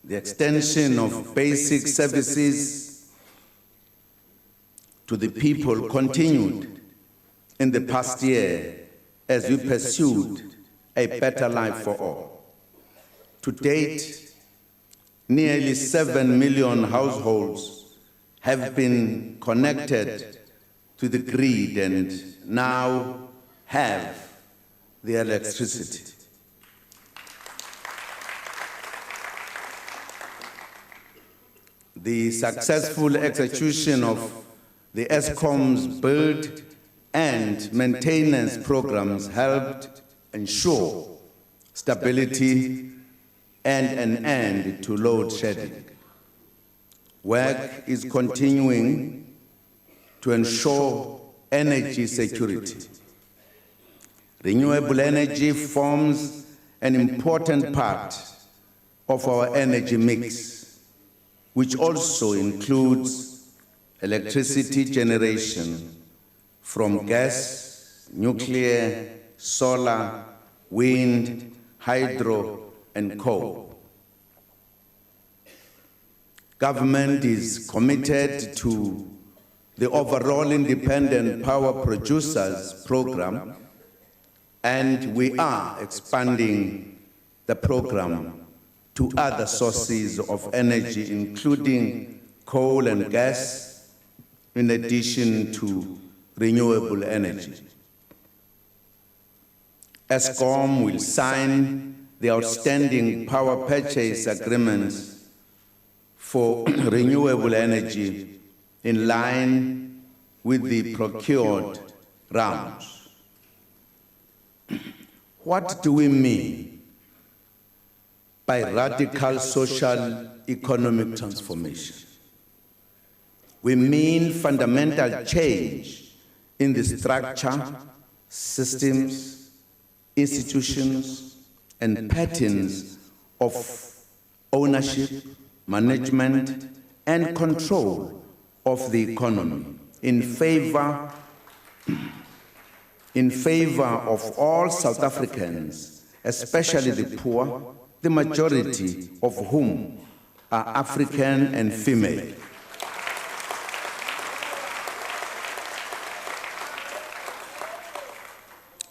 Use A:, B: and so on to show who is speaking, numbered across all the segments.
A: The extension of basic services to the people continued in the past year as we pursued a better life for all. To date, nearly 7 million households have been connected to the grid and now have the electricity. The successful execution of the Eskom's build and maintenance programs helped ensure stability and an end to load shedding. Work is continuing to ensure energy security. Renewable energy forms an important part of our energy mix, which also includes electricity generation from gas, nuclear, solar, wind, hydro, and coal. Government is committed to the overall Independent Power Producers Program, and we are expanding the program to other sources of energy, including coal and gas, in addition to renewable energy. Eskom will sign the outstanding power purchase agreements for renewable energy in line with the procured rounds. What do we mean by radical social economic transformation? We mean fundamental change in the structure, systems, institutions, and patterns of ownership, management, and control of the economy in favor of all South Africans, especially the poor, the majority of whom are African and female.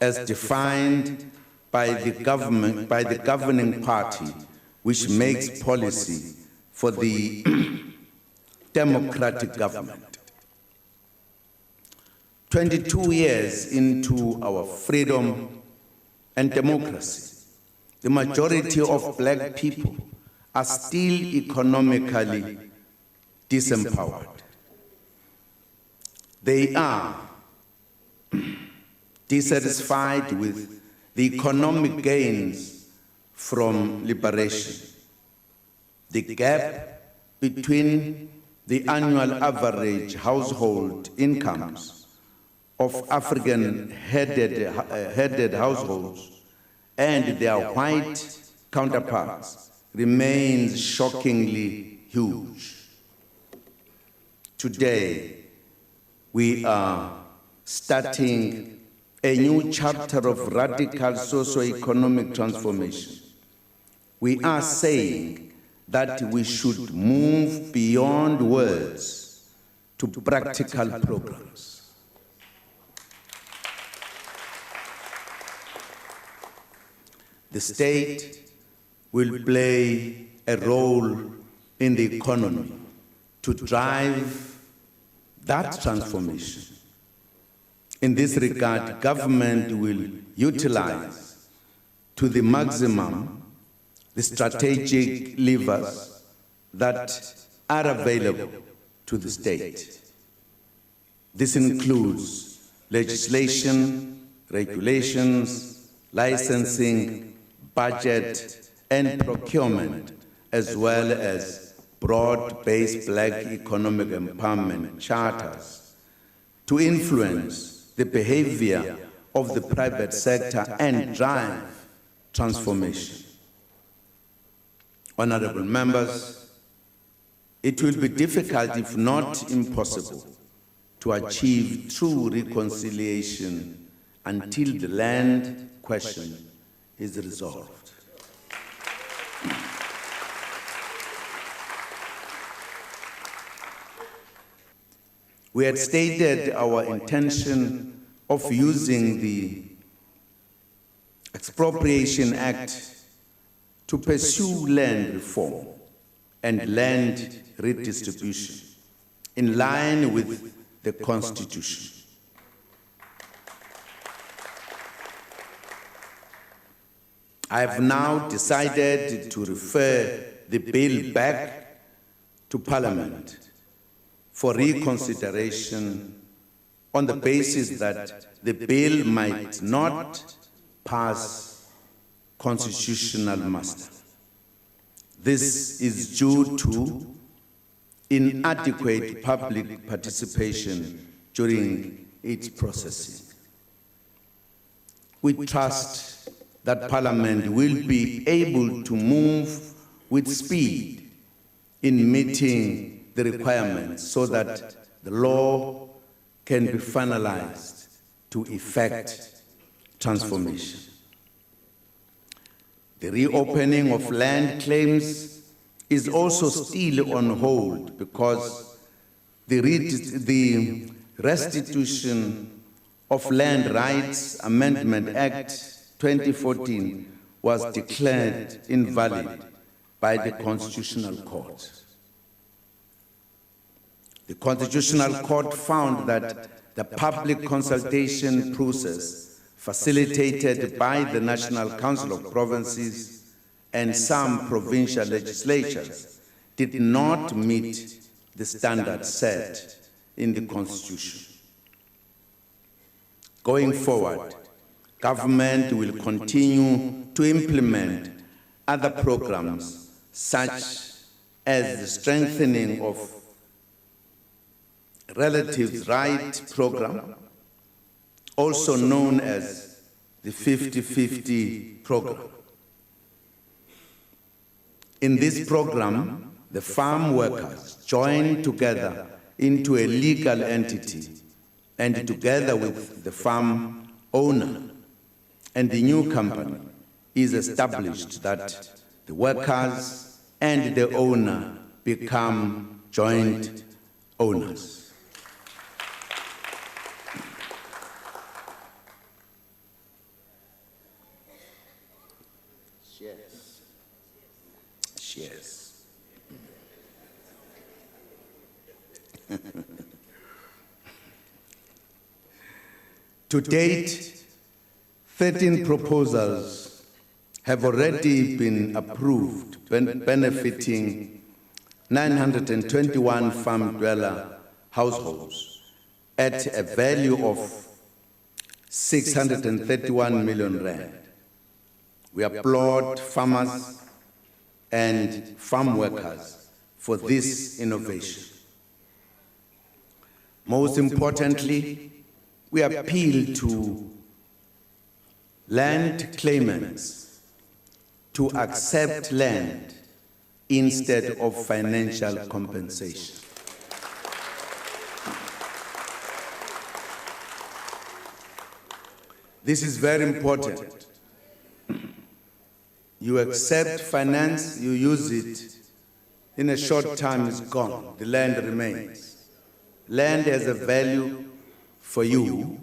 A: As defined by the government, by the governing party, which makes policy for the democratic government. 22 years into our freedom and democracy, the majority of black people are still economically disempowered. They are dissatisfied with the economic gains from liberation. The gap between the annual average household incomes of African-headed households and their white counterparts remains shockingly huge. Today, we are starting a new chapter of radical socio-economic transformation. We are saying that we should move beyond words to practical programs. The state will play a role in the economy to drive that transformation. In this regard, government will utilize to the maximum the strategic levers that are available to the state. This includes legislation, regulations, licensing, budget, and procurement, as well as broad-based black economic empowerment charters to influence the behavior of the private sector and drive transformation. Honorable members, it will be difficult, if not impossible, to achieve true reconciliation until the land question is resolved. We had stated our intention of using the Expropriation Act to pursue land reform and land redistribution in line with the Constitution. I have now decided to refer the bill back to Parliament for reconsideration on the basis that the bill might not pass constitutional muster. This is due to inadequate public participation during its processing. We trust that Parliament will be able to move with speed in meeting the requirements so that the law can be finalized to effect transformation. The reopening of land claims is also still on hold because the Restitution of Land Rights Amendment Act 2014 was declared invalid by the Constitutional Court. The Constitutional Court found that the public consultation process facilitated by the National Council of Provinces and some provincial legislatures did not meet the standards set in the Constitution. Going forward, government will continue to implement other programs such as the strengthening of Relatives' Right Program, also known as the 50-50 program. In this program, the farm workers join together into a legal entity and together with the farm owner and the new company is established that the workers and the owner become joint owners. Shares. To date, 13 proposals have already been approved, benefiting 921 farm dweller households at a value of 631 million rand. We applaud farmers and farm workers for this innovation. Most importantly, we appeal to land claimants to accept land instead of financial compensation. This is very important. You accept finance, you use it, in a short time it's gone, the land remains. Land has a value for you,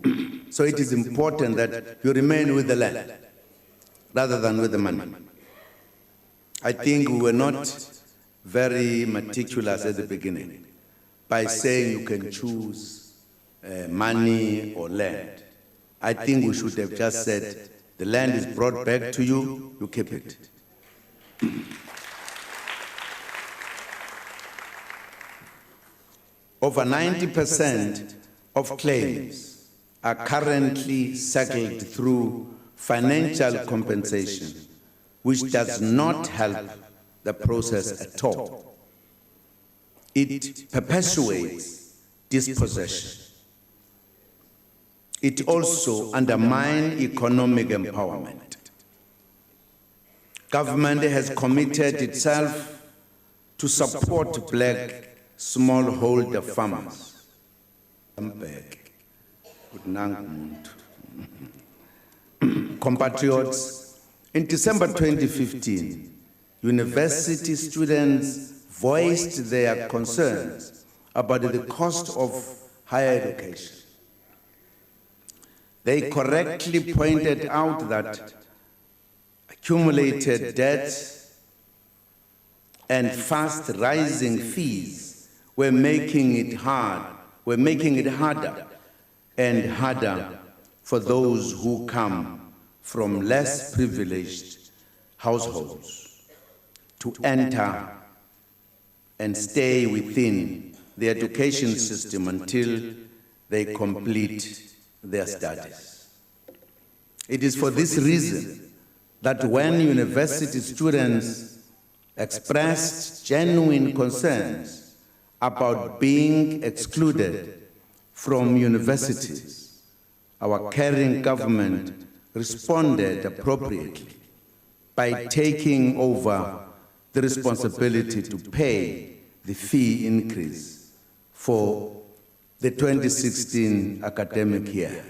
A: so it is important that you remain with the land rather than with the money. I think we were not very meticulous at the beginning by saying you can choose money or land. I think we should have just said the land is brought back to you, you keep it. Over 90% of claims are currently settled through financial compensation, which does not help the process at all. It perpetuates dispossession. It also undermines economic empowerment. Government has committed itself to support black smallholder farmers. Compatriots, in December 2015, university students voiced their concerns about the cost of higher education. They correctly pointed out that accumulated debts and fast rising fees were making it harder and harder for those who come from less privileged households to enter and stay within the education system until they complete their studies. It is for this reason that when university students expressed genuine concerns about being excluded from universities, our caring government responded appropriately by taking over the responsibility to pay the fee increase for the 2016 academic year.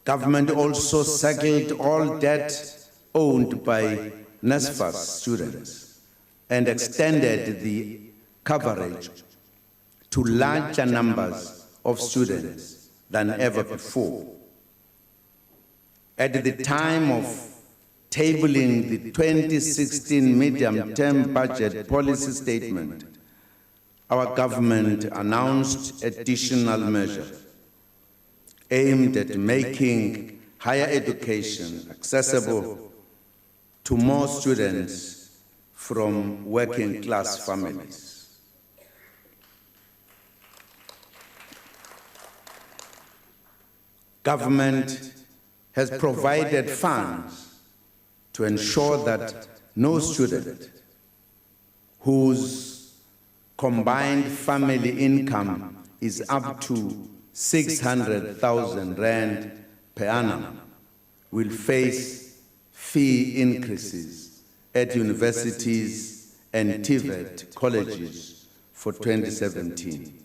A: Government also settled all debt owed by NSFAS students and extended the coverage to larger numbers of students than ever before. At the time of tabling the 2016 medium-term budget policy statement, our government announced additional measures aimed at making higher education accessible to more students from working-class families. Government has provided funds to ensure that no student whose combined family income is up to 600,000 rand per annum will face fee increases at universities and TVET colleges for 2017.